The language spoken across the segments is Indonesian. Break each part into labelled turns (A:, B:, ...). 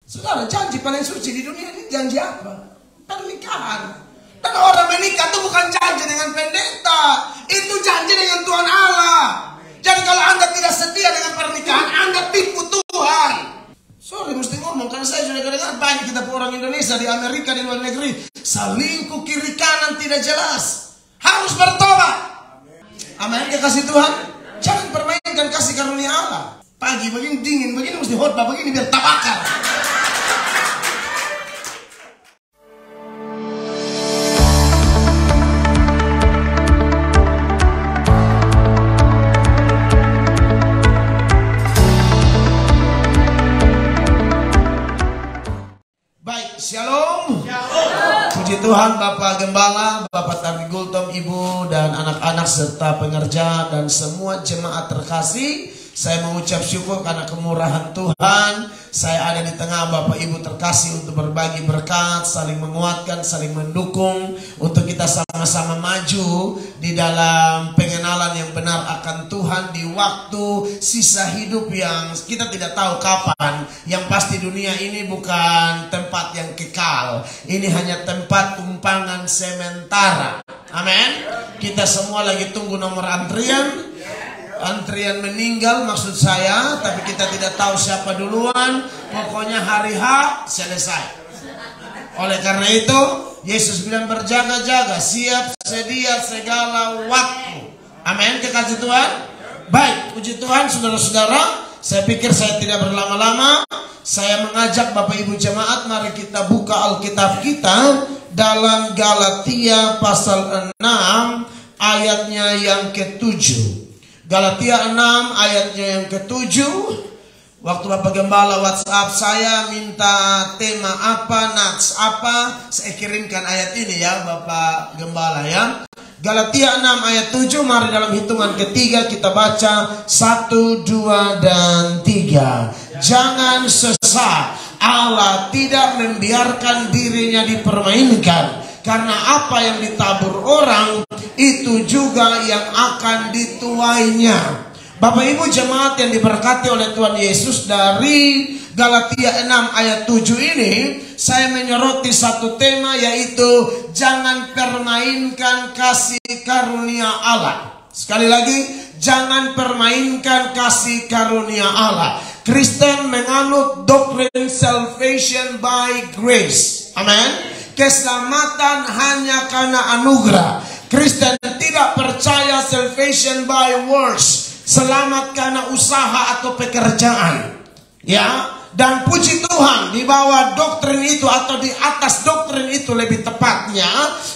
A: Saudara, janji paling suci di dunia ini janji apa? Pernikahan. Dan orang menikah itu bukan janji dengan pendeta, itu janji dengan Tuhan Allah. Jadi kalau Anda tidak setia dengan pernikahan, Anda tipu Tuhan. Sorry, mesti ngomong karena saya sudah dengar banyak kita orang Indonesia di Amerika, di luar negeri, selingkuh kiri kanan tidak jelas. Harus bertobat. Amin, kasih Tuhan. Jangan permainkan kasih karunia Allah. Pagi begini dingin, begini mesti khotbah begini biar tabakar.
B: Shalom. Puji Tuhan, Bapak Gembala, Bapak Tarni Gultom, Ibu dan anak-anak serta pengerja dan semua jemaat terkasih. Saya mengucap syukur karena kemurahan Tuhan. Saya ada di tengah Bapak Ibu terkasih untuk berbagi berkat, saling menguatkan, saling mendukung, untuk kita sama-sama maju di dalam pengenalan yang benar akan Tuhan di waktu sisa hidup yang kita tidak tahu kapan. Yang pasti dunia ini bukan tempat yang kekal. Ini hanya tempat tumpangan sementara. Amin. Kita semua lagi tunggu nomor antrian. Antrian meninggal maksud saya, tapi kita tidak tahu siapa duluan. Pokoknya hari H selesai. Oleh karena itu Yesus bilang berjaga-jaga, siap sedia segala waktu. Amin, kekasih Tuhan. Baik, puji Tuhan saudara-saudara. Saya pikir saya tidak berlama-lama. Saya mengajak Bapak Ibu jemaat, mari kita buka Alkitab kita dalam Galatia pasal 6 ayatnya yang ke-7. Galatia 6 ayatnya yang ke-7. Waktu Bapak Gembala WhatsApp saya minta tema apa, nats apa, saya kirimkan ayat ini ya Bapak Gembala ya. Galatia 6 ayat 7, mari dalam hitungan ketiga kita baca 1, 2, dan 3. Jangan sesat, Allah tidak membiarkan dirinya dipermainkan. Karena apa yang ditabur orang, itu juga yang akan dituainya. Bapak Ibu jemaat yang diberkati oleh Tuhan Yesus, dari Galatia 6 ayat 7 ini saya menyoroti satu tema, yaitu jangan permainkan kasih karunia Allah. Sekali lagi, jangan permainkan kasih karunia Allah. Kristen menganut doktrin salvation by grace. Amin. Keselamatan hanya karena anugerah. Kristen tidak percaya salvation by works, selamat karena usaha atau pekerjaan. Ya, dan puji Tuhan di bawah doktrin itu atau di atas doktrin itu lebih tepatnya,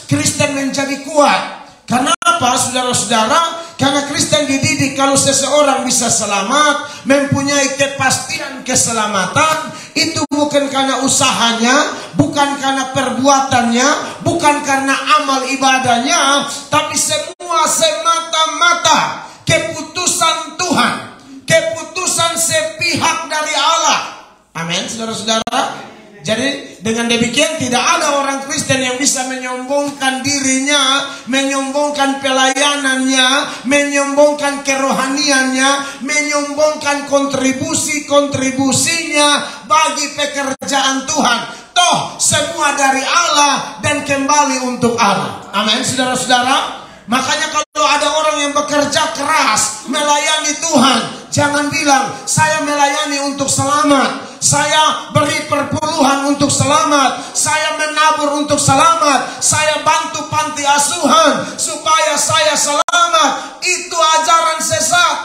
B: Kristen menjadi kuat. Kenapa saudara-saudara? Karena Kristen dididik kalau seseorang bisa selamat, mempunyai kepastian keselamatan, itu bukan karena usahanya, bukan karena perbuatannya, bukan karena amal ibadahnya, tapi semua semata-mata keputusan Tuhan, keputusan sepihak dari Allah. Amin, saudara-saudara. Jadi dengan demikian tidak ada orang Kristen yang bisa menyombongkan dirinya, menyombongkan pelayanannya, menyombongkan kerohaniannya, menyombongkan kontribusinya bagi pekerjaan Tuhan. Toh semua dari Allah dan kembali untuk Allah. Amin, saudara-saudara. Makanya kalau ada orang yang bekerja keras melayani Tuhan, jangan bilang saya melayani untuk selamat, saya beri perpuluhan untuk selamat, saya menabur untuk selamat, saya bantu panti asuhan supaya saya selamat. Itu ajaran sesat.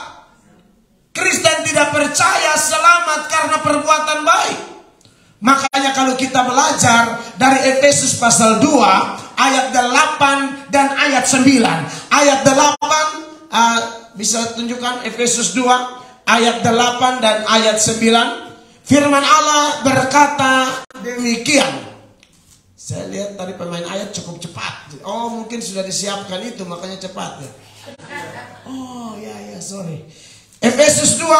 B: Kristen tidak percaya selamat karena perbuatan baik. Makanya kalau kita belajar dari Efesus pasal 2 ayat 8 dan ayat 9. Ayat 8 bisa tunjukkan Efesus 2 ayat 8 dan ayat 9. Firman Allah berkata demikian. Saya lihat tadi pemain ayat cukup cepat. Oh, mungkin sudah disiapkan itu makanya cepat ya. Oh ya sorry. Efesus 2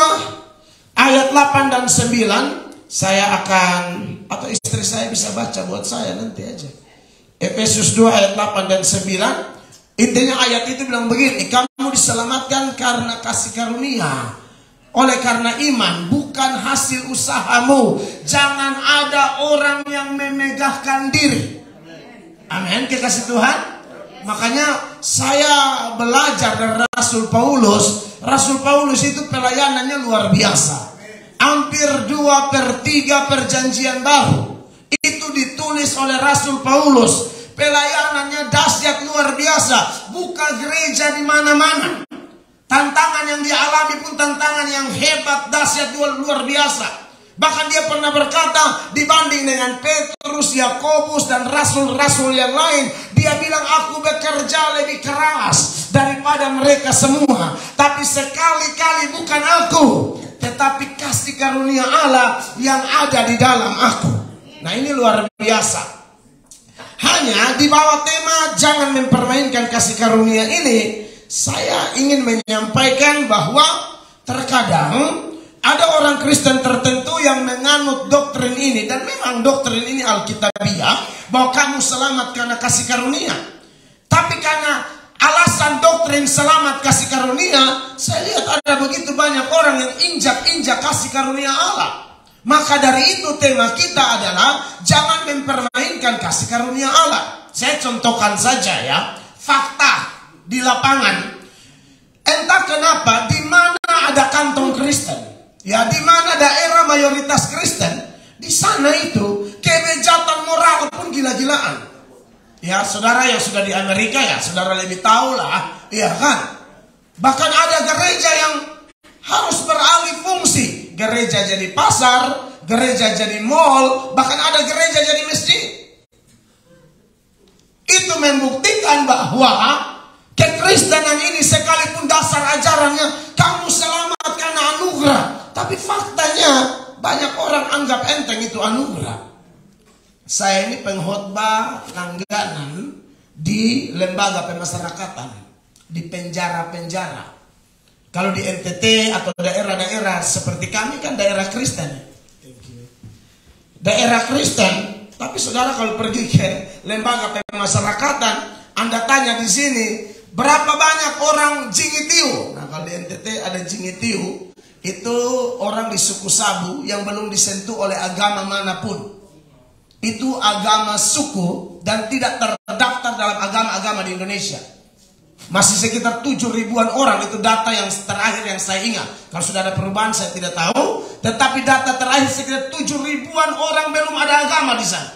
B: ayat 8 dan 9. Saya akan, atau istri saya bisa baca buat saya nanti aja. Efesus 2 ayat 8 dan 9. Intinya ayat itu bilang begini, kamu diselamatkan karena kasih karunia. oleh karena iman bukan hasil usahamu. Jangan ada orang yang memegahkan diri. Amin, kekasih Tuhan. Makanya saya belajar dari Rasul Paulus. Rasul Paulus itu pelayanannya luar biasa. Hampir 2/3 perjanjian baru itu ditulis oleh Rasul Paulus. Pelayanannya dahsyat luar biasa. Buka gereja di mana-mana. Tantangan yang dia alami pun tantangan yang hebat, dahsyat, luar biasa. Bahkan dia pernah berkata, dibanding dengan Petrus, Yakobus, dan rasul-rasul yang lain, dia bilang, aku bekerja lebih keras daripada mereka semua. Tapi sekali-kali bukan aku, tetapi kasih karunia Allah yang ada di dalam aku. Nah, ini luar biasa. Hanya di bawah tema jangan mempermainkan kasih karunia ini, saya ingin menyampaikan bahwa terkadang ada orang Kristen tertentu yang menganut doktrin ini. Dan memang doktrin ini Alkitabiah, bahwa kamu selamat karena kasih karunia. Tapi karena alasan doktrin selamat kasih karunia, saya lihat ada begitu banyak orang yang injak-injak kasih karunia Allah. Maka dari itu tema kita adalah jangan mempermainkan kasih karunia Allah. Saya contohkan saja ya, fakta di lapangan. Entah kenapa di mana ada kantong Kristen, ya di mana daerah mayoritas Kristen, di sana itu kebejatan moral pun gila-gilaan. Ya, saudara yang sudah di Amerika ya, saudara lebih tahu lah, ya kan. Bahkan ada gereja yang harus beralih fungsi. Gereja jadi pasar, gereja jadi mall, bahkan ada gereja jadi masjid. Itu membuktikan bahwa kekristenan ini sekalipun dasar ajarannya kamu selamat karena anugerah, tapi faktanya banyak orang anggap enteng itu anugerah. Saya ini pengkhotbah langganan di lembaga pemasyarakatan, di penjara-penjara. Kalau di NTT atau daerah-daerah seperti kami kan daerah Kristen. Daerah Kristen, tapi saudara kalau pergi ke lembaga pemasyarakatan, Anda tanya di sini, berapa banyak orang Jingitiu? Nah, kalau di NTT ada Jingitiu, itu orang di suku Sabu yang belum disentuh oleh agama manapun. Itu agama suku dan tidak terdaftar dalam agama-agama di Indonesia. Masih sekitar 7.000-an orang, itu data yang terakhir yang saya ingat. Kalau sudah ada perubahan saya tidak tahu, tetapi data terakhir sekitar 7.000-an orang belum ada agama di sana.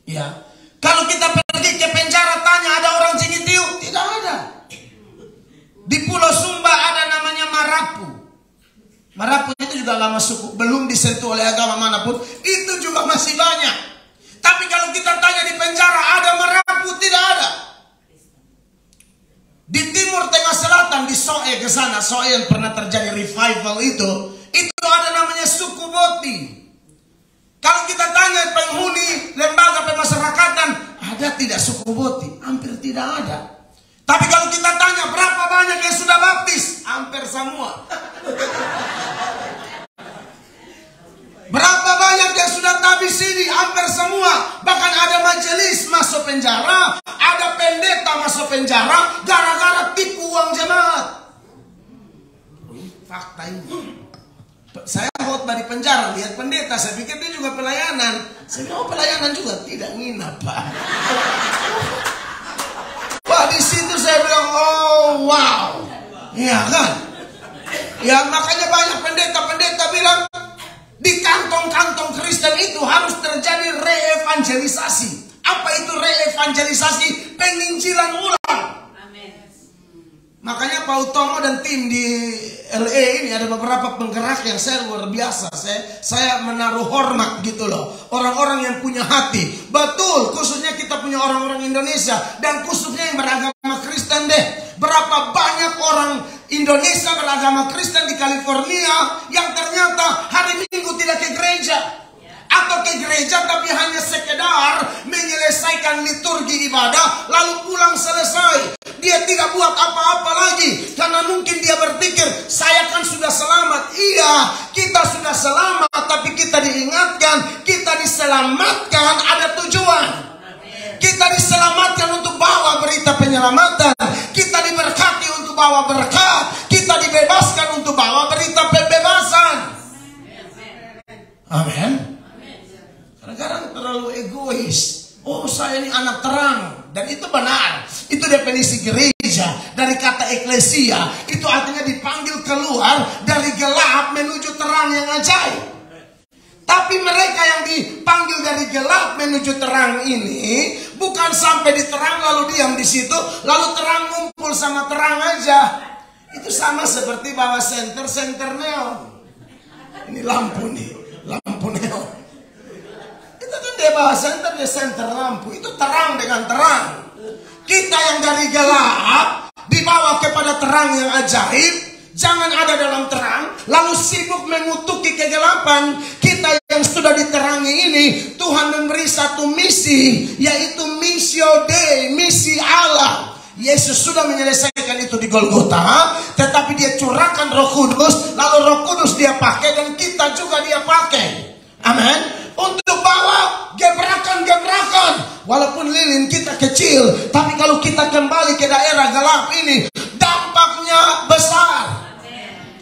B: Ya, kalau kita pergi ke penjara tanya ada orang Jingitiu, tidak ada. Di Pulau Sumba ada namanya Marapu. Marapu itu juga agama suku, belum disentuh oleh agama manapun, itu juga masih banyak. Tapi kalau kita tanya di penjara ada Marapu, tidak ada. Di Timur Tengah Selatan, di Soe ke sana, Soe yang pernah terjadi revival itu ada namanya suku Boti. Kalau kita tanya penghuni lembaga pemasyarakatan, ada tidak suku Boti? Hampir tidak ada. Tapi kalau kita tanya berapa banyak yang sudah baptis, hampir semua. Berapa banyak yang sudah tabis ini, hampir semua. Bahkan ada majelis masuk penjara, ada pendeta masuk penjara gara-gara tipu uang jemaat. Fakta ini. Saya khotbah di penjara, lihat pendeta, saya pikir dia juga pelayanan. Saya bilang, oh pelayanan juga, tidak nginap Pak. Wah, di situ saya bilang, oh wow, iya kan? Ya makanya banyak pendeta-pendeta bilang di kantong-kantong Kristen itu harus terjadi reevangelisasi. Apa itu reevangelisasi? Penginjilan ulang. Makanya Pak Utomo dan tim di LA ini ada beberapa penggerak yang saya luar biasa. Saya menaruh hormat gitu loh. Orang-orang yang punya hati. Betul, khususnya kita punya orang-orang Indonesia. Dan khususnya yang beragama Kristen deh. Berapa banyak orang Indonesia beragama Kristen di California yang ternyata hari Minggu tidak ke gereja. Atau ke gereja tapi hanya sekedar menyelesaikan liturgi ibadah lalu pulang selesai. Dia tidak buat apa-apa lagi karena mungkin dia berpikir saya kan sudah selamat. Iya, kita sudah selamat, tapi kita diingatkan kita diselamatkan ada tujuan. Kita diselamatkan untuk bawa berita penyelamatan. Kita diberkati untuk bawa berkat. Kita kita dibebaskan untuk bawa berita pembebasan. Amin. Kadang-kadang terlalu egois. Oh, saya ini anak terang. Dan itu benar. Itu definisi gereja. Dari kata eklesia, itu artinya dipanggil keluar dari gelap menuju terang yang ajaib. Tapi mereka yang dipanggil dari gelap menuju terang ini bukan sampai di terang lalu diam di situ, lalu terang ngumpul sama terang aja. Itu sama seperti bawa senter neon. Ini lampu nih, lampu neon. Itu kan dia bawa dia senter lampu. Itu terang dengan terang. Kita yang dari gelap dibawa kepada terang yang ajaib. Jangan ada dalam terang lalu sibuk mengutuki kegelapan. Kita yang sudah diterangi ini, Tuhan memberi satu misi, yaitu missio Dei, misi Allah. Yesus sudah menyelesaikan itu di Golgota, tetapi dia curahkan Roh Kudus, lalu Roh Kudus dia pakai dan kita juga dia pakai. Amin. Untuk bawa gebrakan-gebrakan. Walaupun lilin kita kecil, tapi kalau kita kembali ke daerah gelap ini, dampaknya besar.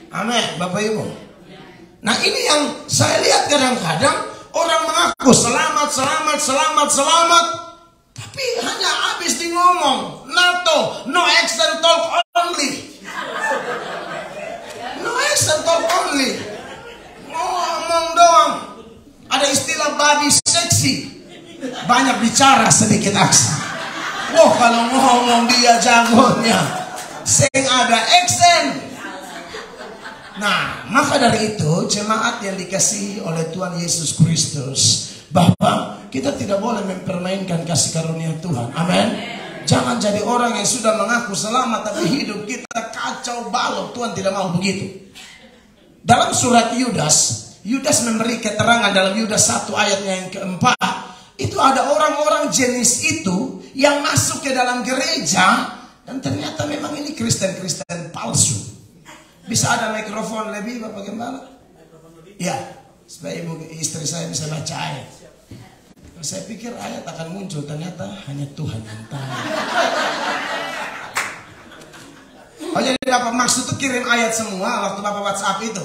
B: Amin, Bapak Ibu. Nah, ini yang saya lihat kadang-kadang orang mengaku selamat, tapi hanya habis di ngomong NATO, no action talk only. No action talk only. Ngomong doang. Ada istilah babi seksi. Banyak bicara sedikit action. Wah, kalau ngomong dia jagonya. Sing ada action. Nah, maka dari itu jemaat yang dikasihi oleh Tuhan Yesus Kristus, Bapa, kita tidak boleh mempermainkan kasih karunia Tuhan. Amin. Jangan jadi orang yang sudah mengaku selamat tapi hidup kita kacau balau. Tuhan tidak mau begitu. Dalam surat Yudas memberi keterangan dalam Yudas 1 ayatnya yang keempat. Itu ada orang-orang jenis itu yang masuk ke dalam gereja dan ternyata memang ini Kristen-Kristen palsu. Bisa ada mikrofon lebih, Bapak Gembala? Ya, supaya istri saya bisa baca ayat. Saya pikir ayat akan muncul, ternyata hanya Tuhan yang tahu. Oh, jadi Bapak maksud itu kirim ayat semua waktu Bapak WhatsApp itu?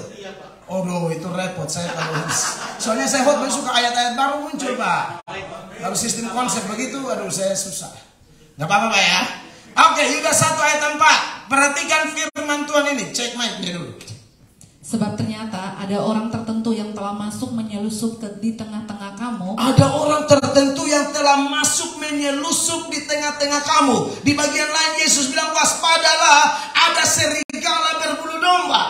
B: Aduh, itu repot saya kalau soalnya saya suka ayat-ayat baru muncul, Pak. Kalau sistem konsep begitu, aduh saya susah. Gak apa-apa, Pak ya. Oke, Yudas 1 ayat 4. Perhatikan firman Tuhan ini. Cek mic-nya dulu.
C: Sebab ternyata ada orang tertentu yang telah masuk menyelusup di tengah-tengah kamu.
B: Ada orang tertentu yang telah masuk menyelusup di tengah-tengah kamu. Di bagian lain Yesus bilang, waspadalah, ada serigala berbulu domba.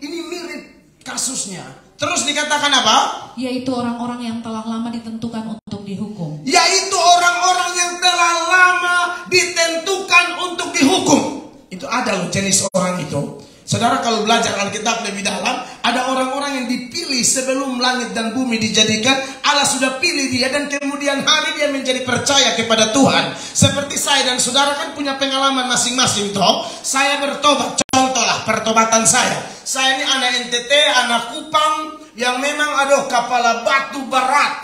B: Ini mirip kasusnya. Terus dikatakan apa?
C: Yaitu orang-orang yang telah lama ditentukan untuk dihukum.
B: Yaitu orang-orang yang telah lama ditentukan untuk dihukum. Itu ada loh jenis orang itu. Saudara kalau belajar Alkitab lebih dalam, ada orang-orang yang dipilih sebelum langit dan bumi dijadikan. Allah sudah pilih dia dan kemudian hari dia menjadi percaya kepada Tuhan. Seperti saya dan saudara kan punya pengalaman masing-masing toh. Saya bertobat, contohlah pertobatan saya. Saya ini anak NTT, anak Kupang yang memang aduh kepala batu berat.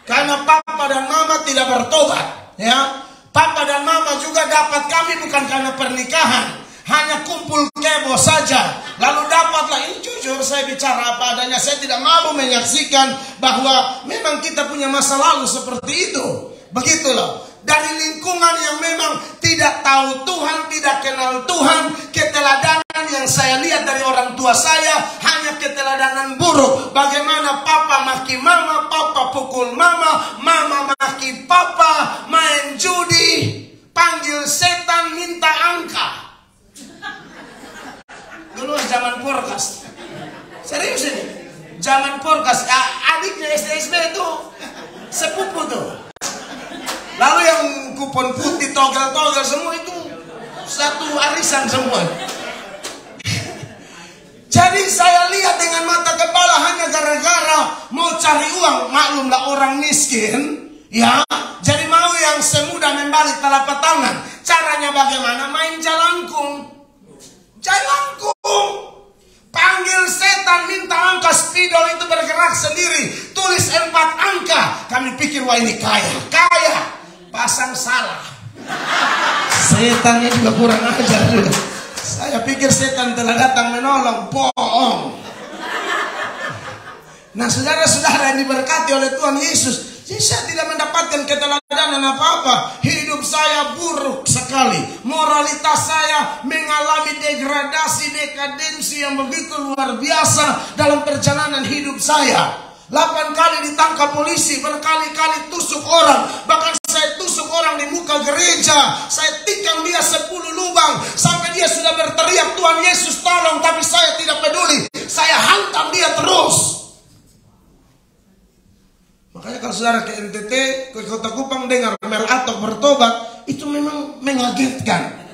B: Karena papa dan mama tidak bertobat, ya. Papa dan mama juga dapat kami bukan karena pernikahan, hanya kumpul kebo saja. Lalu dapatlah, ini jujur saya bicara apa adanya. Saya tidak malu menyaksikan bahwa memang kita punya masa lalu seperti itu. Begitulah. Dari lingkungan yang memang tidak tahu Tuhan, tidak kenal Tuhan, keteladanan yang saya lihat dari orang tua saya hanya keteladanan buruk. Bagaimana papa maki mama, papa pukul mama, mama maki papa, main judi, panggil setan minta angka. Dulu zaman Porkas. Serius ini. Zaman Porkas, adiknya SDSB itu sepupu tuh. Lalu yang kupon putih, togel-togel semua itu satu arisan semua. Jadi saya lihat dengan mata kepala hanya gara-gara mau cari uang. Maklumlah orang miskin, ya. Jadi mau yang semudah membalik telapak tangan. Caranya bagaimana? Main jalangkung. Jalangkung. Panggil setan minta angka, spidol itu bergerak sendiri. Tulis 4 angka. Kami pikir wah ini kaya. Kaya. Pasang salah. Setannya juga kurang ajar juga. Saya pikir setan telah datang menolong. Bohong. Nah, saudara-saudara yang diberkati oleh Tuhan Yesus, saya tidak mendapatkan keteladanan apa-apa. Hidup saya buruk sekali. Moralitas saya mengalami degradasi, dekadensi yang begitu luar biasa dalam perjalanan hidup saya. 8 kali ditangkap polisi, berkali-kali tusuk orang. Bahkan saya tusuk orang di muka gereja. Saya tikam dia 10 lubang. Sampai dia sudah berteriak, Tuhan Yesus tolong. Tapi saya tidak peduli. Saya hantam dia terus. Makanya kalau saudara ke NTT, ke Kota Kupang dengar Mel Atok bertobat, itu memang mengagetkan.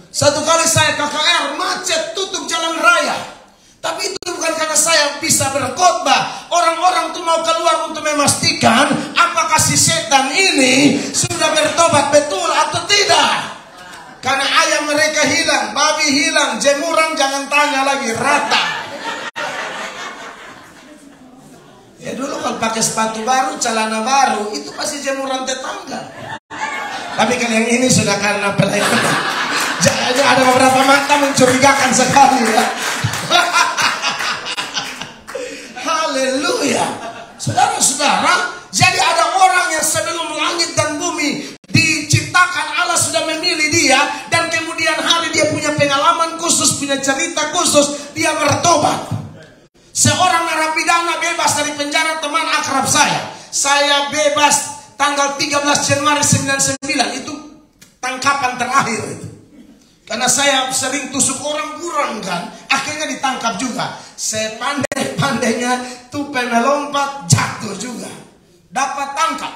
B: Satu kali saya KKR, macet, tutup jalan raya. Tapi itu bukan karena saya bisa berkhotbah. Orang-orang tuh mau keluar untuk memastikan apakah si setan ini sudah bertobat betul atau tidak. Karena ayam mereka hilang, babi hilang, jemuran jangan tanya lagi, rata. Ya dulu kalau pakai sepatu baru, celana baru, itu pasti jemuran tetangga. Tapi kan yang ini sudah karena pelayanan. Jadi ada beberapa mata mencurigakan sekali ya. Haleluya. Saudara-saudara, jadi ada orang yang sebelum langit dan bumi diciptakan, Allah sudah memilih dia, dan kemudian hari dia punya pengalaman khusus, punya cerita khusus, dia bertobat. Seorang narapidana bebas dari penjara, teman akrab saya. Saya bebas tanggal 13 Januari 99, itu tangkapan terakhir itu. Karena saya sering tusuk orang kurang kan, akhirnya ditangkap juga. Saya pandai-pandainya tupai melompat, jatuh juga, dapat tangkap.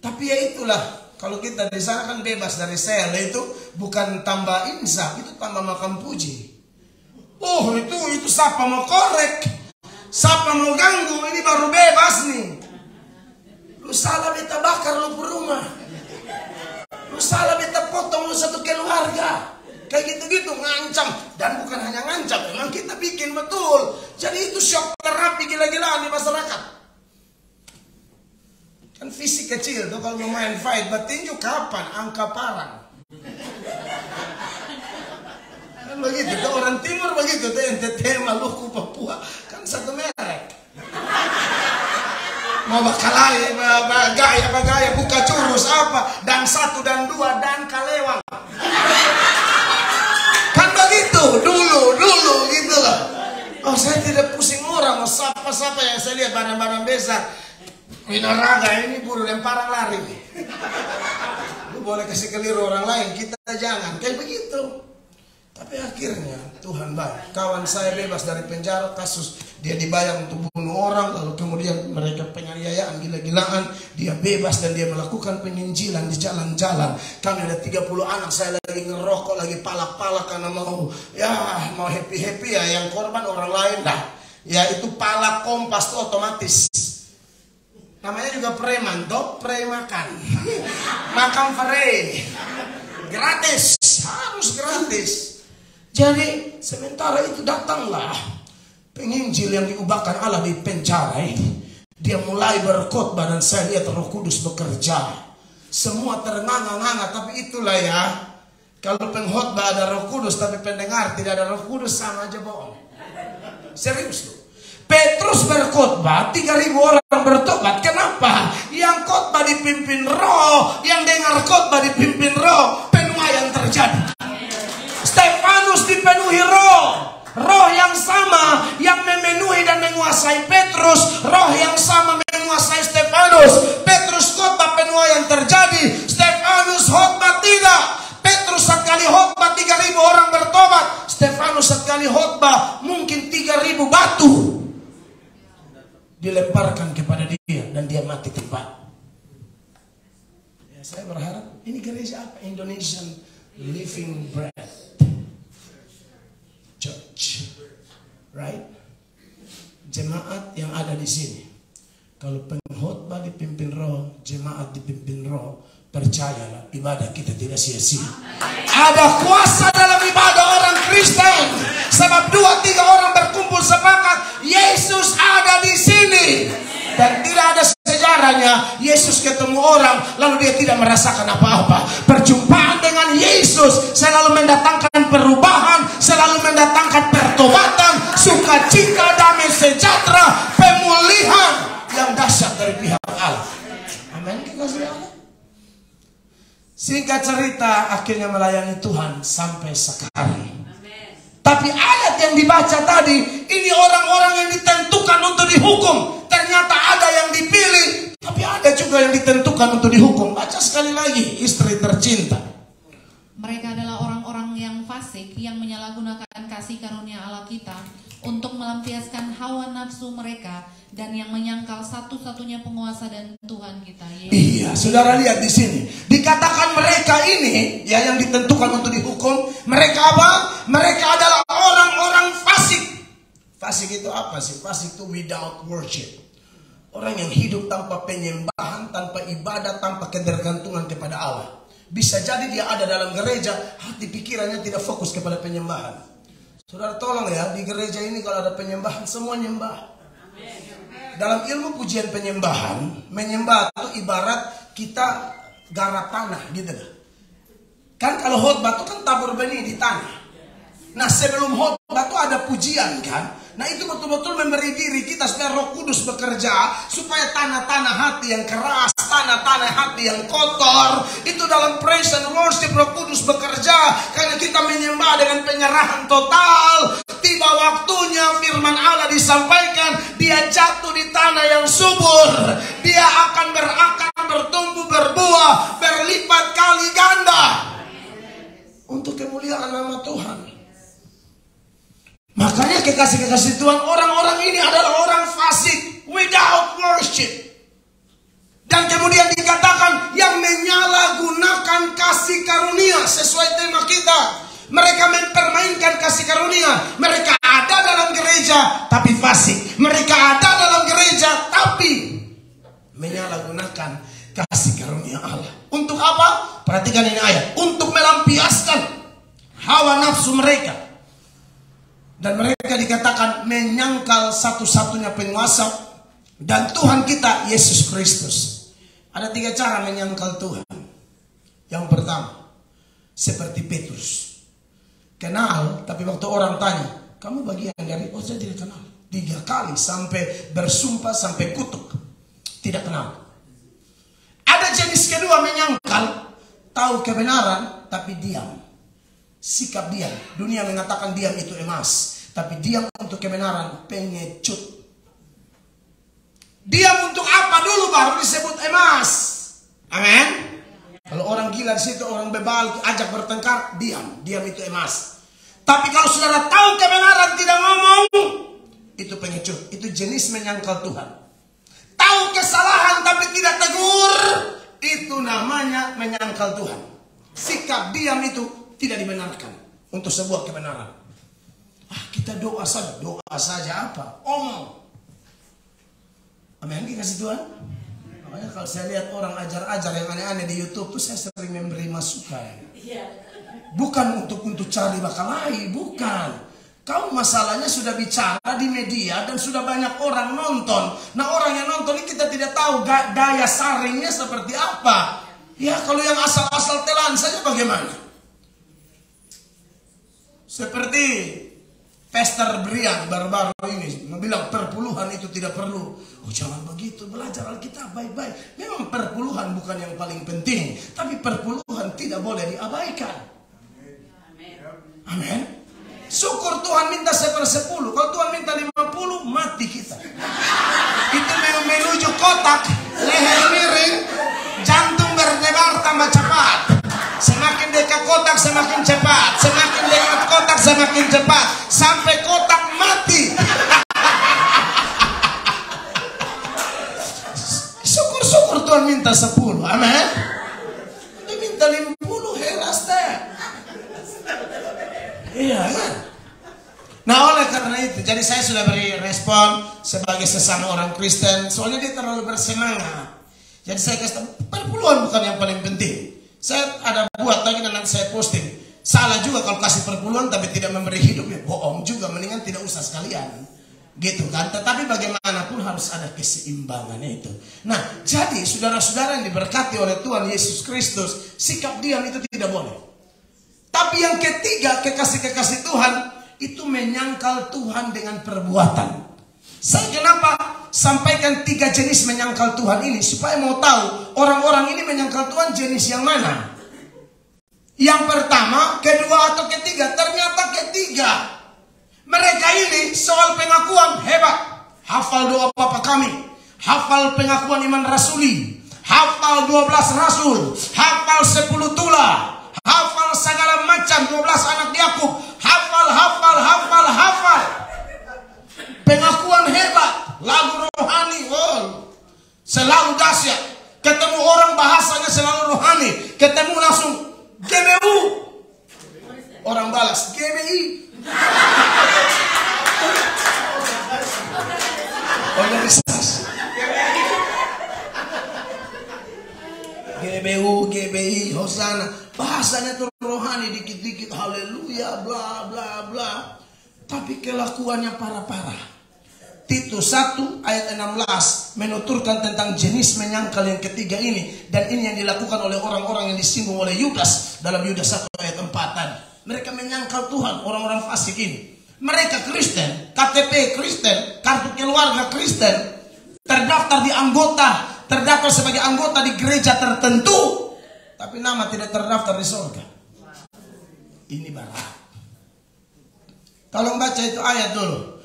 B: Tapi ya itulah, kalau kita di sana kan bebas dari sel, itu bukan tambah insaf, itu tambah makan puji. Oh itu siapa mau korek, siapa mau ganggu, ini baru bebas nih. Lu salah beta bakar lu rumah, lu salah beta potong lu satu keluarga. Kayak gitu-gitu ngancam. Dan bukan hanya ngancam, memang kita bikin betul. Jadi itu shock terapi gila-gilaan di masyarakat. Kan fisik kecil tuh kalau mau main fight, batinju kapan? Angka parang. Kan begitu tuh, orang timur begitu tuh, NTT, Maluku, Papua, kan satu merek. Mau bakalai, gaya, buka curus apa, dan 1 dan 2 dan kalewang. Kan begitu dulu gitu loh. Oh saya tidak pusing orang, siapa yang saya lihat badan-badan besar, minaraga ini buru lemparan lari. Lu boleh kasih keliru orang lain, kita jangan kayak begitu. Tapi akhirnya Tuhan baik. Kawan saya bebas dari penjara, kasus dia dibayar untuk bunuh orang, lalu kemudian mereka penganiayaan gila-gilaan, dia bebas dan dia melakukan penginjilan di jalan-jalan. Kami ada 30 anak, saya lagi ngerokok, lagi palak-palak karena mau happy-happy ya, yang korban orang lain dah. Ya itu palak Kompas tuh otomatis. Namanya juga preman, dok pre makan. Makan free. Gratis, harus gratis. Jadi sementara itu datanglah penginjil yang diubahkan Allah di penjara ini. Dia mulai berkhotbah dan saya lihat Roh Kudus bekerja. Semua ternganga-nganga, tapi itulah ya. Kalau pengkhotbah ada Roh Kudus tapi pendengar tidak ada Roh Kudus, sama aja bohong. Serius loh. Petrus berkhotbah, 3.000 orang bertobat. Kenapa? Yang khotbah dipimpin Roh, yang dengar khotbah dipimpin Roh, penuaian terjadi. Stefanus dipenuhi Roh. Roh yang sama yang memenuhi dan menguasai Petrus, roh yang sama menguasai Stefanus. Petrus khotbah, penuaian terjadi. Stefanus khotbah tidak. Petrus sekali khotbah 3.000 orang bertobat. Stefanus sekali khotbah mungkin 3.000 batu dilemparkan kepada dia dan dia mati tempat. Ya, saya berharap ini gereja apa? Indonesian Living Breath Church, right? Jemaat yang ada di sini, kalau pengkhotbah dipimpin Roh, jemaat dipimpin Roh, percayalah ibadah kita tidak sia-sia. Ada kuasa dalam ibadah orang Kristen. Sebab 2-3 orang berkumpul sepakat, Yesus ada di sini. Dan tidak ada sejarahnya Yesus ketemu orang lalu dia tidak merasakan apa-apa. Perjumpaan dengan Yesus selalu mendatangkan perubahan, selalu mendatangkan pertobatan, sukacita, damai sejahtera, pemulihan yang dahsyat dari pihak Allah. Amin. Singkat cerita, akhirnya melayani Tuhan sampai sekarang. Tapi ayat yang dibaca tadi, ini orang-orang yang ditentukan untuk dihukum. Ternyata ada yang dipilih, tapi ada juga yang ditentukan untuk dihukum. Baca sekali lagi, istri tercinta.
C: Mereka adalah orang-orang yang fasik, yang menyalahgunakan kasih karunia Allah kita untuk melampiaskan hawa nafsu mereka, dan yang menyangkal satu-satunya penguasa dan Tuhan kita, Yesus.
B: Iya, saudara lihat di sini. Dikatakan mereka ini ya yang ditentukan untuk dihukum. Mereka apa? Mereka adalah orang-orang fasik. Fasik itu apa sih? Fasik itu without worship. Orang yang hidup tanpa penyembahan, tanpa ibadah, tanpa ketergantungan kepada Allah. Bisa jadi dia ada dalam gereja, hati pikirannya tidak fokus kepada penyembahan. Saudara tolong ya, di gereja ini kalau ada penyembahan, semua nyembah. Dalam ilmu pujian penyembahan, menyembah itu ibarat kita garap tanah gitu. Kan kalau khotbah itu kan tabur benih di tanah. Nah sebelum khotbah itu ada pujian kan. Nah itu betul-betul memberi diri kita supaya Roh Kudus bekerja, supaya tanah-tanah hati yang keras, tanah-tanah hati yang kotor, itu dalam praise and worship Roh Kudus bekerja. Karena kita menyembah dengan penyerahan total. Tiba waktunya firman Allah disampaikan, dia jatuh di tanah yang subur. Dia akan berakar, bertumbuh, berbuah, berlipat kali ganda untuk kemuliaan nama Tuhan. Makanya kekasih-kekasih Tuhan, orang-orang ini adalah orang fasik, without worship. Dan kemudian dikatakan yang menyalahgunakan kasih karunia sesuai tema kita. Mereka mempermainkan kasih karunia. Mereka ada dalam gereja tapi fasik. Mereka ada dalam gereja tapi menyalahgunakan kasih karunia Allah. Untuk apa? Perhatikan ini ayat. Untuk melampiaskan hawa nafsu mereka. Dan mereka dikatakan menyangkal satu-satunya penguasa dan Tuhan kita, Yesus Kristus. Ada 3 cara menyangkal Tuhan. Yang pertama, seperti Petrus. Kenal, tapi waktu orang tanya, kamu bagian dari, oh saya tidak kenal. 3 kali sampai bersumpah, sampai kutuk. Tidak kenal. Ada jenis kedua menyangkal, tahu kebenaran, tapi diam. Sikap diam. Dunia mengatakan diam itu emas, tapi diam untuk kebenaran pengecut. Diam untuk apa dulu baru disebut emas. Amin. Kalau orang gila di situ, orang bebal ajak bertengkar, diam. Diam itu emas. Tapi kalau saudara tahu kebenaran tidak ngomong, itu pengecut. Itu jenis menyangkal Tuhan. Tahu kesalahan tapi tidak tegur, itu namanya menyangkal Tuhan. Sikap diam itu tidak dibenarkan untuk sebuah kebenaran. Kita doa saja apa? Omong. Amin, dikasih Tuhan. Makanya kalau saya lihat orang ajar-ajar yang aneh-aneh di YouTube tuh saya sering memberi masukan. Bukan untuk cari bakalai, bukan. Kau masalahnya sudah bicara di media dan sudah banyak orang nonton. Nah orang yang nonton ini kita tidak tahu daya saringnya seperti apa. Ya kalau yang asal-asal telan saja bagaimana? Seperti Pastor Brian baru-baru ini bilang perpuluhan itu tidak perlu. Oh jangan begitu, belajar Alkitab baik-baik. Memang perpuluhan bukan yang paling penting, tapi perpuluhan tidak boleh diabaikan. Amin. Syukur Tuhan minta 1/10. Kalau Tuhan minta 50, mati kita. Itu menuju kotak, leher miring, jantung berdebar tambah cepat. Semakin dekat kotak semakin cepat, semakin dekat kotak semakin cepat, sampai kotak mati. Syukur Tuhan minta 10, amin. Dia minta 50, heras deh. Iya kan? Nah oleh karena itu, jadi saya sudah beri respon sebagai sesama orang Kristen. Soalnya dia terlalu bersemangat. Jadi saya kasih perpuluhan bukan yang paling penting. Saya ada buat lagi dan nanti saya posting. Salah juga kalau kasih perpuluhan tapi tidak memberi hidup, ya bohong juga. Mendingan tidak usah sekalian, gitu kan. Tetapi bagaimanapun harus ada keseimbangannya itu. Nah jadi saudara-saudara yang diberkati oleh Tuhan Yesus Kristus, sikap diam itu tidak boleh. Tapi yang ketiga, kekasih-kekasih Tuhan itu menyangkal Tuhan dengan perbuatan. Saya kenapa sampaikan 3 jenis menyangkal Tuhan ini, supaya mau tahu orang-orang ini menyangkal Tuhan jenis yang mana. Yang pertama, kedua, atau ketiga. Ternyata ketiga. Mereka ini soal pengakuan hebat. Hafal doa Bapa kami, hafal pengakuan iman rasuli, hafal 12 rasul, hafal 10 tula, hafal segala macam 12 anak Yakub, hafal. Pengakuan hebat, lagu rohani, selalu dahsyat. Ketemu orang bahasanya selalu rohani, ketemu langsung GBU. Orang balas GBI. Organisasi GBU, GBI, Hosana. Bahasanya tuh rohani, dikit-dikit haleluya, bla bla bla. Tapi kelakuannya parah-parah. Titus 1 ayat 16 menuturkan tentang jenis menyangkal yang ketiga ini. Dan ini yang dilakukan oleh orang-orang yang disinggung oleh Yudas dalam Yudas 1 ayat 4 tadi. Mereka menyangkal Tuhan, orang-orang fasik ini. Mereka Kristen, KTP Kristen, kartu keluarga Kristen, terdaftar sebagai anggota di gereja tertentu, tapi nama tidak terdaftar di surga. Ini barat. Tolong baca itu ayat dulu.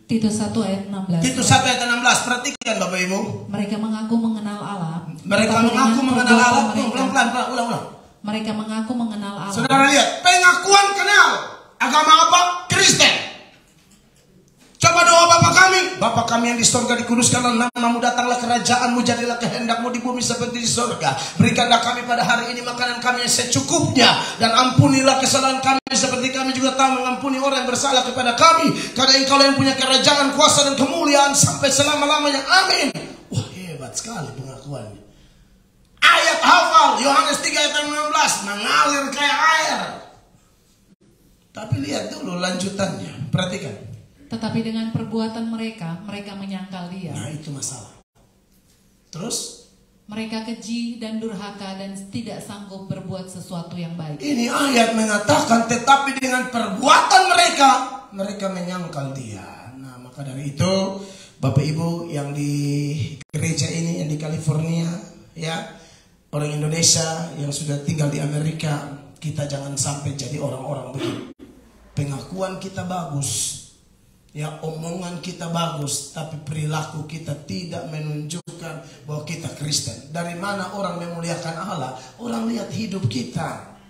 C: Titus 1 ayat 16.
B: Titus 1 ayat 16. Perhatikan Bapak Ibu.
C: Mereka mengaku mengenal Allah.
B: Mereka mengaku mengenal Allah. Pelan-pelan, ulang.
C: Mereka mengaku mengenal Allah.
B: Saudara lihat, pengakuan kenal agama apa? Kristen. Coba doa Bapa kami. Bapa kami yang di surga, dikuduskanlah namamu, datanglah kerajaanmu, jadilah kehendakmu di bumi seperti di surga. Berikanlah kami pada hari ini makanan kami yang secukupnya, dan ampunilah kesalahan kami seperti kami juga tahu mengampuni orang yang bersalah kepada kami. Karena Engkau yang punya kerajaan, kuasa dan kemuliaan sampai selama-lamanya. Amin. Wah, hebat sekali pengakuannya. Ayat hafal Yohanes 3 ayat 16 mengalir kayak air. Tapi lihat dulu lanjutannya. Perhatikan.
C: Tetapi dengan perbuatan mereka menyangkal Dia.
B: Nah, itu masalah. Terus?
C: Mereka keji dan durhaka dan tidak sanggup berbuat sesuatu yang baik. Ini
B: ayat mengatakan tetapi dengan perbuatan mereka menyangkal Dia. Nah, maka dari itu Bapak Ibu yang di gereja ini, yang di California, ya, orang Indonesia yang sudah tinggal di Amerika, kita jangan sampai jadi orang-orang begini. Pengakuan kita bagus, ya, omongan kita bagus, tapi perilaku kita tidak menunjukkan bahwa kita Kristen. Dari mana orang memuliakan Allah? Orang lihat hidup kita.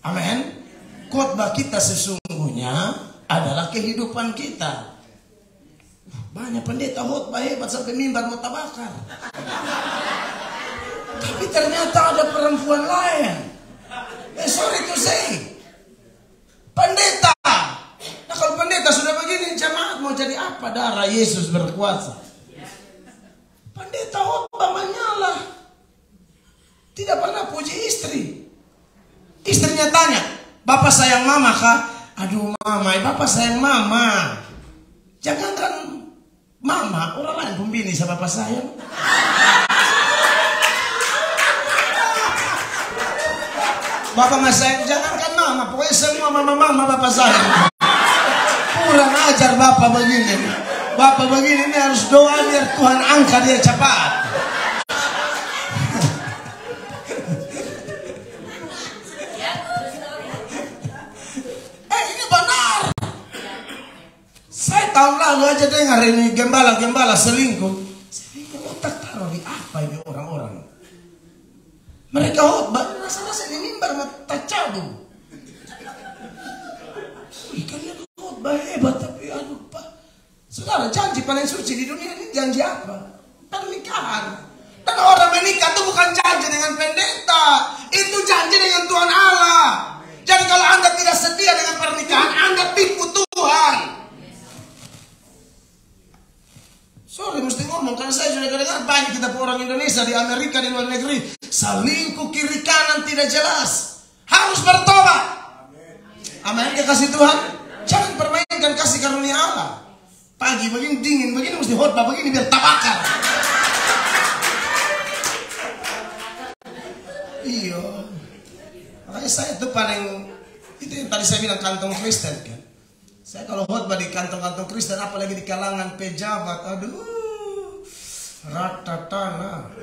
B: Amin. Khotbah kita sesungguhnya adalah kehidupan kita. Banyak pendeta khotbah hebat sampai mimbar mau tabakar. Tapi ternyata ada perempuan lain. Sorry to say, pendeta. Nah, kalau pendeta sudah begini, jemaat mau jadi apa? Darah Yesus berkuasa. Pendeta khotbah menyalah, tidak pernah puji istri. Istrinya tanya, Bapak sayang mama kah? Aduh mama, Bapak sayang mama. Jangankan mama, orang lain pun bini sama Bapak sayang. Bapak nggak sayang, jangankan mama, pokoknya semua mama Bapak sayang. Kurang ajar Bapak begini. Bapak begini ini harus doa biar Tuhan angkat dia cepat. Ini benar. Saya tahun lalu aja dengar ini gembala selingkuh. Saya otak taruh di apa ini orang-orang? Mereka khotbah, rasa-rasa di mimbar mata cabu. Kalian khotbah hebat, tapi aduh Pak. Saudara, janji paling suci di dunia ini janji apa? Pernikahan. Dan orang menikah itu bukan janji dengan pendeta, itu janji dengan Tuhan Allah. Jadi kalau Anda tidak setia dengan pernikahan, Anda tipu Tuhan. Sorry mesti ngomong, karena saya sudah dengar banyak kita orang Indonesia di Amerika, di luar negeri, selingkuh kiri kanan tidak jelas. Harus bertobat. Amin, kasih Tuhan. Jangan permainkan kasih karunia Allah. Pagi begini dingin begini mesti khotbah begini biar tabakar. Iya. Makanya saya tuh paling Itu yang tadi saya bilang kantong Kristen kan. Saya kalau khotbah di kantong-kantong Kristen, apalagi di kalangan pejabat, aduh, ratatana.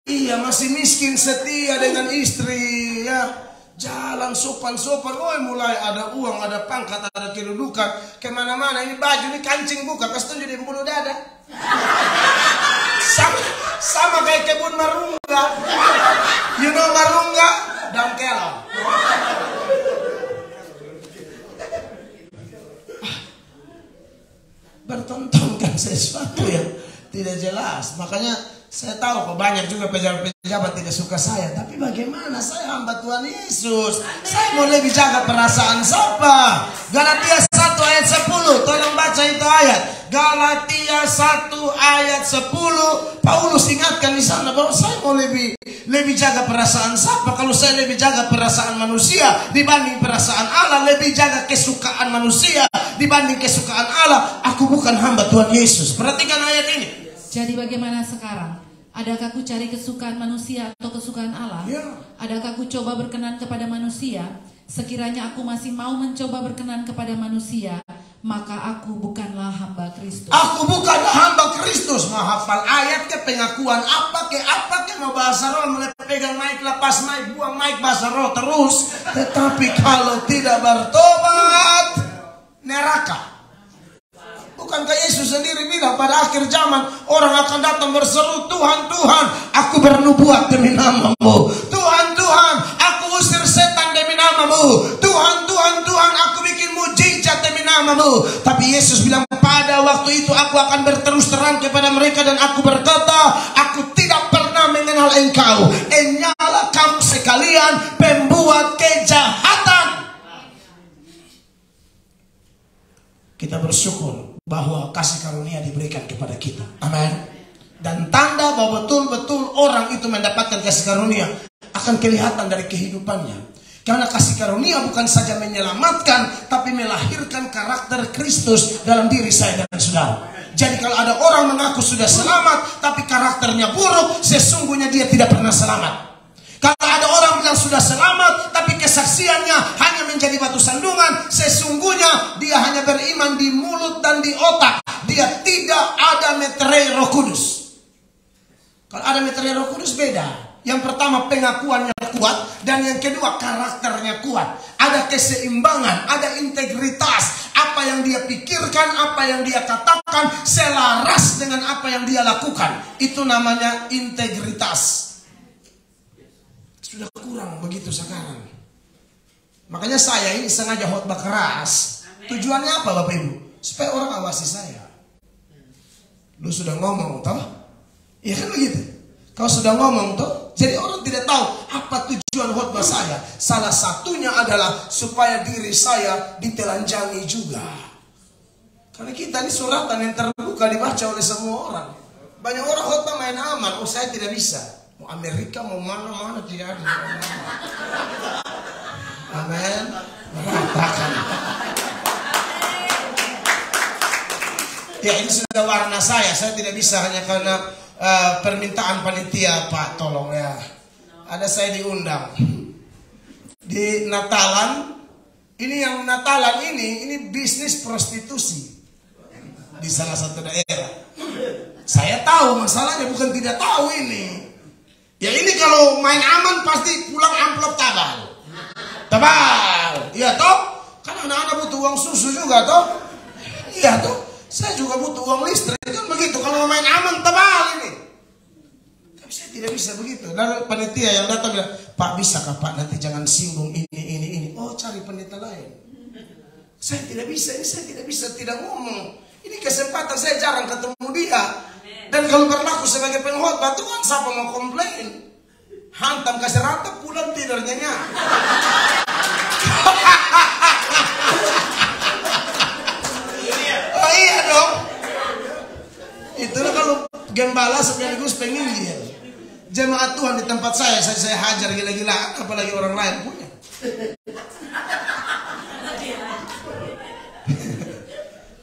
B: Iya, masih miskin setia dengan istri ya. Jalan sopan-sopan, mulai ada uang, ada pangkat, ada kedudukan, kemana-mana. Ini baju, ini kancing buka, kasih tunjuk di bulu dada. Sama kayak kebun marungga. You know marungga? Daun kelong. Bertontonkan sesuatu yang tidak jelas. Makanya saya tahu kok banyak juga pejabat-pejabat tidak suka saya. Tapi bagaimana, saya hamba Tuhan Yesus. Saya mau lebih jaga perasaan siapa. Galatia 1 ayat 10. Tolong baca itu ayat. Galatia 1 ayat 10. Paulus ingatkan di sana bahwa saya mau lebih jaga perasaan siapa. Kalau saya lebih jaga perasaan manusia dibanding perasaan Allah, lebih jaga kesukaan manusia dibanding kesukaan Allah, aku bukan hamba Tuhan Yesus. Perhatikan ayat ini.
C: Jadi bagaimana sekarang? Adakah ku cari kesukaan manusia atau kesukaan Allah?
B: Ya.
C: Adakah ku coba berkenan kepada manusia? Sekiranya aku masih mau mencoba berkenan kepada manusia, maka aku bukanlah hamba Kristus.
B: Aku bukanlah hamba Kristus. Mau hafal ayat ke pengakuan apa ke mau bahasa roh, mulai pegang mic, lepas mic, buang mic, bahasa roh terus. Tetapi kalau tidak bertobat, neraka. Bukankah Yesus sendiri bilang pada akhir zaman orang akan datang berseru, Tuhan, Tuhan, aku bernubuat demi namamu. Tuhan, Tuhan, aku usir setan demi namamu. Tuhan, Tuhan, Tuhan, aku bikin mujizat demi namamu. Tapi Yesus bilang pada waktu itu aku akan berterus terang kepada mereka dan aku berkata, aku tidak pernah mengenal engkau. Enyalah kamu sekalian pembuat kejahatan. Kita bersyukur bahwa kasih karunia diberikan kepada kita. Amin. Dan tanda bahwa betul-betul orang itu mendapatkan kasih karunia akan kelihatan dari kehidupannya. Karena kasih karunia bukan saja menyelamatkan, tapi melahirkan karakter Kristus dalam diri saya dan saudara. Jadi kalau ada orang mengaku sudah selamat, tapi karakternya buruk, sesungguhnya dia tidak pernah selamat. Kalau ada orang bilang sudah selamat, tapi kesaksiannya hanya menjadi batu sandungan, sesungguhnya dia hanya beriman di mulut dan di otak. Dia tidak ada meterei Roh Kudus. Kalau ada meterei Roh Kudus beda. Yang pertama pengakuannya kuat, dan yang kedua karakternya kuat. Ada keseimbangan, ada integritas. Apa yang dia pikirkan, apa yang dia katakan, selaras dengan apa yang dia lakukan. Itu namanya integritas. Sudah kurang begitu sekarang. Makanya saya ini sengaja khotbah keras. Tujuannya apa Bapak Ibu? Supaya orang awasi saya. Lu sudah ngomong toh? Iya kan begitu? Kau sudah ngomong toh? Jadi orang tidak tahu apa tujuan khotbah saya. Salah satunya adalah supaya diri saya ditelanjangi juga. Karena kita ini suratan yang terbuka dibaca oleh semua orang. Banyak orang khotbah main aman. Oh saya tidak bisa. Mau Amerika mau mana-mana tidak ada. Amin. Meratakan. Ya ini sudah warna saya. Saya tidak bisa hanya karena permintaan panitia Pak. Tolong ya. Ada saya diundang di Natalan. Ini yang Natalan ini bisnis prostitusi di salah satu daerah. Saya tahu masalahnya, bukan tidak tahu ini. Ya ini kalau main aman pasti pulang amplop tabal. Tabal. Iya toh? Kan anak-anak butuh uang susu juga toh? Iya toh? Saya juga butuh uang listrik. Kan begitu kalau main aman tabal ini. Tapi saya tidak bisa begitu. Lalu panitia yang datang bilang, Pak bisakah Pak nanti jangan singgung ini. Oh cari pendeta lain. Saya tidak bisa, ini saya tidak bisa tidak ngomong. Ini kesempatan saya jarang ketemu dia. Dan kalau berlaku sebagai pengkhotbah Tuhan, siapa mau komplain? Hantam kasih rata, pulang tidur nyenyak. Oh iya dong. Itulah kalau gembala sekaligus penginjil. Jemaat Tuhan di tempat saya hajar gila-gilaan, apalagi orang lain punya.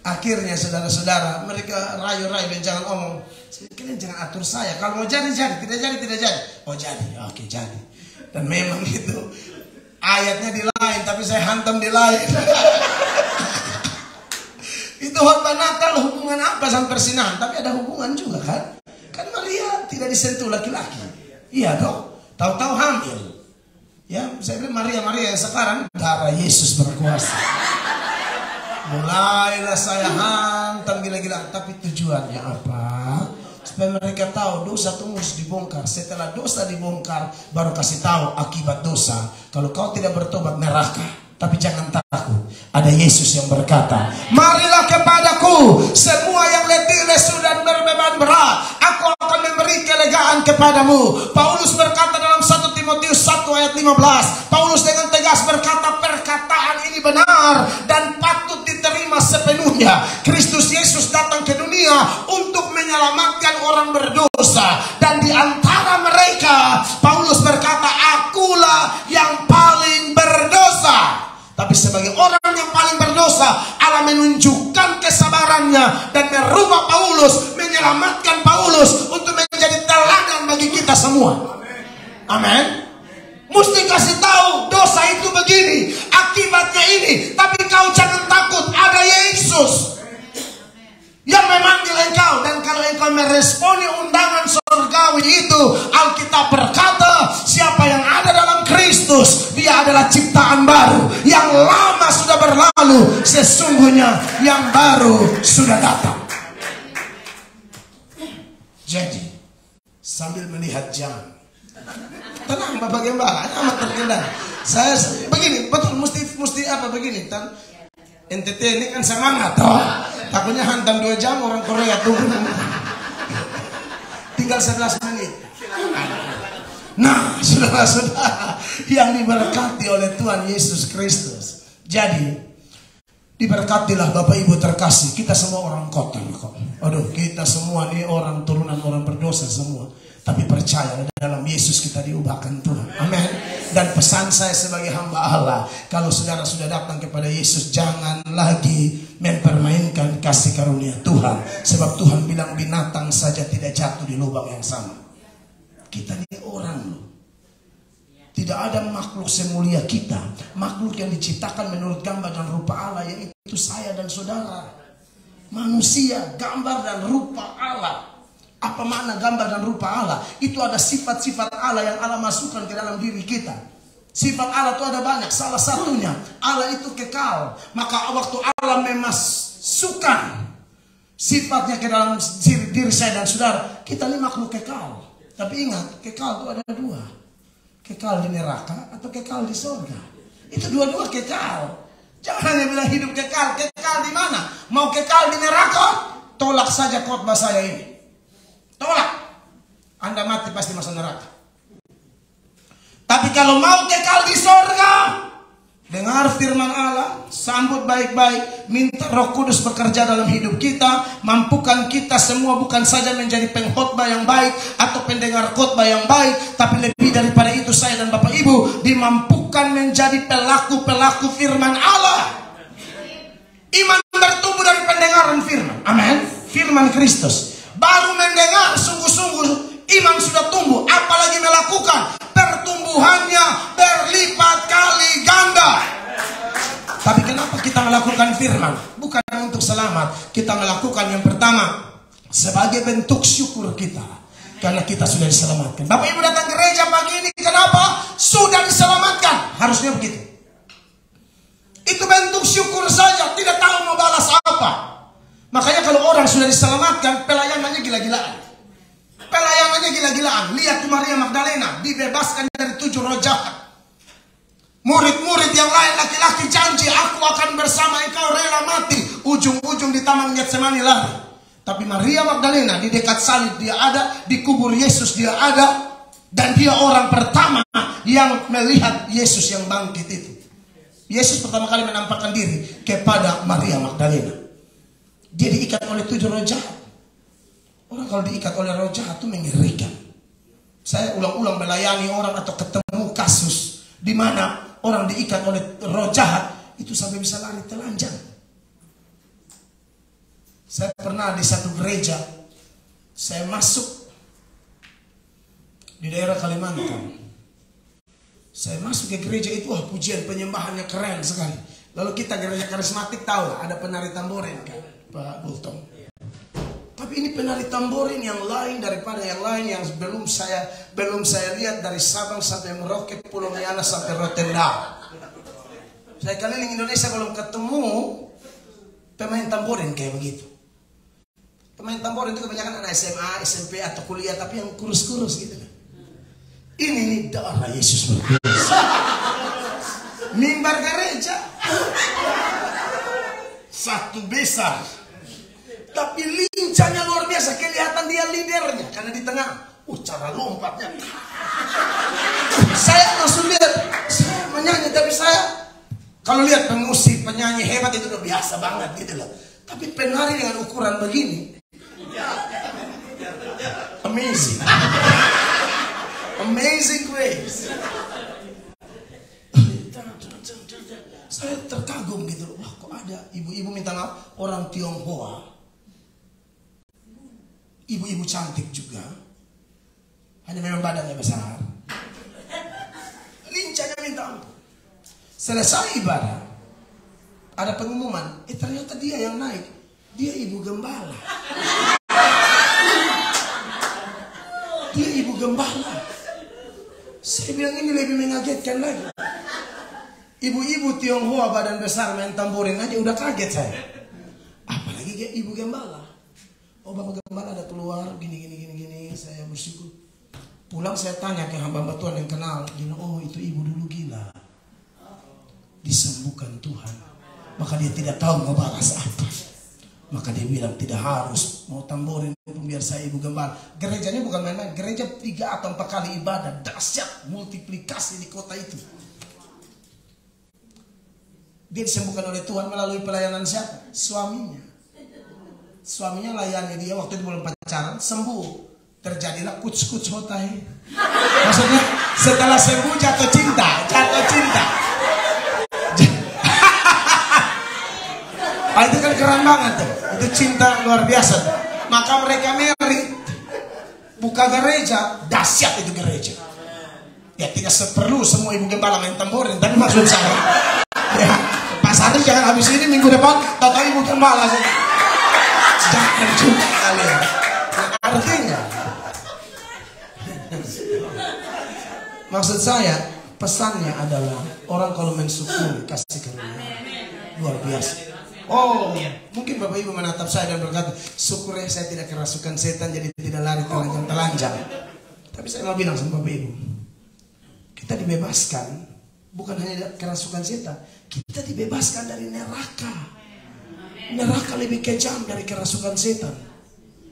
B: Akhirnya saudara-saudara mereka rayu-rayu dan jangan omong. Kalian jangan atur saya. Kalau mau jadi, tidak jadi. Oh jadi, oke jadi. Dan memang itu Ayatnya di lain, tapi saya hantam di lain. Itu khotbah Natal hubungan apa sama persinahan? Tapi ada hubungan juga kan? Kan Maria tidak disentuh laki-laki. Iya dong. Tahu-tahu hamil. Ya, saya bilang Maria yang sekarang darah Yesus berkuasa. Mulailah saya hantam gila-gila. Tapi tujuannya apa? Supaya mereka tahu dosa itu harus dibongkar. Setelah dosa dibongkar, baru kasih tahu akibat dosa. Kalau kau tidak bertobat, neraka. Tapi jangan takut, ada Yesus yang berkata, marilah kepadaku semua yang letih, lesu dan berbeban berat, aku akan memberi kelegaan kepadamu. Paulus berkata dalam 1 Timotius 1 ayat 15, Paulus dengan tegas berkata, perkataan ini benar dan patut diterima sepenuhnya. Kristus Yesus datang ke dunia untuk menyelamatkan orang berdosa, dan di antara mereka Paulus berkata, akulah yang paling berdosa. Tapi sebagai orang yang paling berdosa, Allah menunjukkan kesabarannya dan merubah Paulus, menyelamatkan Paulus untuk menjadi teladan bagi kita semua. Amin. Mesti kasih tahu dosa itu begini, akibatnya ini. Tapi kau jangan takut, ada Yesus yang memanggil engkau. Dan kalau engkau meresponi undangan surgawi itu, Alkitab berkata, siapa yang ada dalam Kristus, dia adalah ciptaan baru. Yang lama sudah berlalu, sesungguhnya yang baru sudah datang. Jadi, sambil melihat jam, tenang Bapak Gembala, amat terkendali. Saya begini, betul, mesti apa begini? NTT ini kan semangat, toh. Takutnya hantam 2 jam orang Korea tunggu. Tinggal 11 menit. Nah, saudara-saudara yang diberkati oleh Tuhan Yesus Kristus. Jadi, diberkatilah Bapak Ibu terkasih. Kita semua orang kotor kok. Aduh, kita semua ini orang turunan orang berdosa semua. Tapi percaya dalam Yesus kita diubahkan Tuhan. Amin. Dan pesan saya sebagai hamba Allah, kalau saudara sudah datang kepada Yesus, jangan lagi mempermainkan kasih karunia Tuhan. Sebab Tuhan bilang binatang saja tidak jatuh di lubang yang sama. Kita ini orang loh. Tidak ada makhluk semulia kita. Makhluk yang diciptakan menurut gambar dan rupa Allah, yaitu saya dan saudara. Manusia, gambar dan rupa Allah. Apa makna gambar dan rupa Allah? Itu ada sifat-sifat Allah yang Allah masukkan ke dalam diri kita. Sifat Allah itu ada banyak. Salah satunya, Allah itu kekal. Maka waktu Allah memasukkan sifatnya ke dalam diri saya dan saudara, kita ini makhluk kekal. Tapi ingat, kekal itu ada 2. Kekal di neraka atau kekal di surga. Itu dua-dua kekal. Jangan hanya bilang hidup kekal. Kekal di mana? Mau kekal di neraka? Tolak saja khotbah saya ini. Tolak. Anda mati pasti masuk neraka. Tapi kalau mau kekal di surga, dengar firman Allah, sambut baik-baik, minta Roh Kudus bekerja dalam hidup kita, mampukan kita semua bukan saja menjadi pengkhotbah yang baik atau pendengar khotbah yang baik, tapi lebih daripada itu saya dan Bapak Ibu dimampukan menjadi pelaku-pelaku firman Allah. Iman bertumbuh dari pendengaran firman. Amin. Firman Kristus. Baru mendengar sungguh-sungguh iman sudah tumbuh, apalagi melakukan, pertumbuhannya berlipat kali ganda. Tapi kenapa kita melakukan firman? Bukan untuk selamat. Kita melakukan yang pertama sebagai bentuk syukur kita, karena kita sudah diselamatkan. Bapak Ibu datang gereja pagi ini, kenapa? Sudah diselamatkan. Harusnya begitu. Itu bentuk syukur saja, tidak tahu mau balas apa. Makanya kalau orang sudah diselamatkan, pelayanannya gila-gilaan. Pelayanannya gila-gilaan. Lihat tuh Maria Magdalena dibebaskan dari 7 roh jahat. Murid-murid yang lain laki-laki janji, aku akan bersama engkau rela mati. Ujung-ujung di Taman Getsemani lari. Tapi Maria Magdalena di dekat salib dia ada, di kubur Yesus dia ada, dan dia orang pertama yang melihat Yesus yang bangkit itu. Yesus pertama kali menampakkan diri kepada Maria Magdalena. Dia diikat oleh 7 roh jahat. Orang kalau diikat oleh roh jahat itu mengerikan. Saya ulang-ulang melayani orang atau ketemu kasus di mana orang diikat oleh roh jahat itu sampai bisa lari telanjang. Saya pernah di satu gereja, saya masuk di daerah Kalimantan. Saya masuk ke gereja itu, wah pujian penyembahannya keren sekali. Lalu kita gereja karismatik tahu lah, ada penari tamborin kan, Pak Gultom. Tapi ini penari tamborin yang lain daripada yang lain yang belum saya lihat dari Sabang sampai Merauke, Pulau Miana sampai Rotterdam. Saya keliling Indonesia belum ketemu pemain tamborin kayak begitu. Pemain tamborin itu kebanyakan anak SMA, SMP atau kuliah, tapi yang kurus-kurus gitu kan. Ini darah Yesus berkuasa. Mimbar gereja satu besar, tapi lincahnya luar biasa. Kelihatan dia leadernya karena di tengah, cara lompatnya. Saya langsung lihat, saya menyanyi, tapi saya kalau lihat pemusik, penyanyi hebat itu udah biasa banget gitu loh. Tapi penari dengan ukuran begini, amazing. Amazing grace. Saya terkagum gitu. Wah, kok ada ibu-ibu minta maaf, orang Tionghoa. Ibu-ibu cantik juga. Hanya memang badannya besar. Lincahnya minta ampun. Selesai ibadah, ada pengumuman. Ternyata dia yang naik. Dia ibu gembala. Dia ibu gembala. Saya bilang ini lebih mengagetkan lagi. Ibu-ibu Tionghoa badan besar main tamborin aja udah kaget saya. Apalagi kayak ibu gembala. Oh, bapak gembala ada keluar gini. Saya bersyukur. Pulang saya tanya ke hamba-hamba Tuhan yang kenal. Dia bilang, oh itu ibu dulu gila. Disembuhkan Tuhan. Maka dia tidak tahu mau balas apa. Maka dia bilang tidak harus mau tamborin pun biar saya ibu gembala. Gerejanya bukan main-main. Gereja 3 atau 4 kali ibadah. Dahsyat multiplikasi di kota itu. Dia disembuhkan oleh Tuhan melalui pelayanan siapa? Suaminya. Suaminya layani dia waktu itu belum pacaran. Sembuh. Terjadilah kuts-kuts hotai. Maksudnya setelah sembuh jatuh cinta. Jatuh cinta. Itu kan keren banget tuh. Itu cinta luar biasa tuh. Maka mereka merit. Buka gereja. Dahsyat itu gereja. Ya tidak perlu semua ibu gembala main tamborin. Tapi maksud saya, ya, Pak Sadri jangan habis ini minggu depan tahu ibu gembala. Jangan juga kalian. Artinya, maksud saya, pesannya adalah orang kalau mensyukuri kasih karunia luar biasa. Oh, mungkin Bapak Ibu menatap saya dan berkata, syukur ya saya tidak kerasukan setan jadi tidak lari telanjang-telanjang. Tapi saya mau bilang sama Bapak Ibu, kita dibebaskan bukan hanya kerasukan setan, kita dibebaskan dari neraka. Neraka lebih kejam dari kerasukan setan.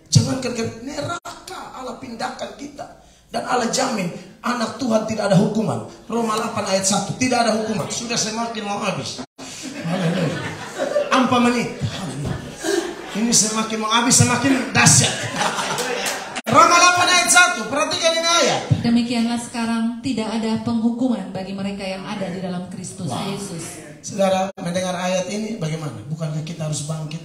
B: Jangankan neraka, Allah pindahkan kita. Dan Allah jamin anak Tuhan tidak ada hukuman. Roma 8 ayat 1, tidak ada hukuman. Sudah semakin mau habis. Haleluya. 4 menit. Ini semakin mau habis semakin dahsyat. Roma 8 ayat 1, perhatikan ini ayat.
C: Demikianlah sekarang tidak ada penghukuman bagi mereka yang ada di dalam Kristus Yesus.
B: Saudara mendengar ayat ini bagaimana? Bukankah kita harus bangkit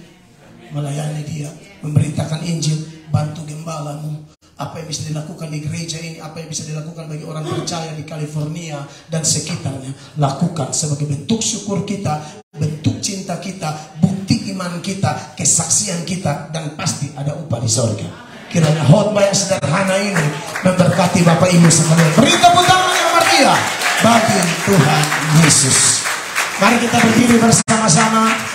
B: melayani dia, memberitakan Injil, bantu gembalamu? Apa yang bisa dilakukan di gereja ini, apa yang bisa dilakukan bagi orang percaya di California dan sekitarnya, lakukan sebagai bentuk syukur kita, bentuk cinta kita, bukti iman kita, kesaksian kita, dan pasti ada upah di surga. Kiranya khotbah yang sederhana ini memberkati Bapak Ibu sekalian. Beri tepuk tangan yang meriah bagi Tuhan Yesus. Mari kita berdiri bersama-sama.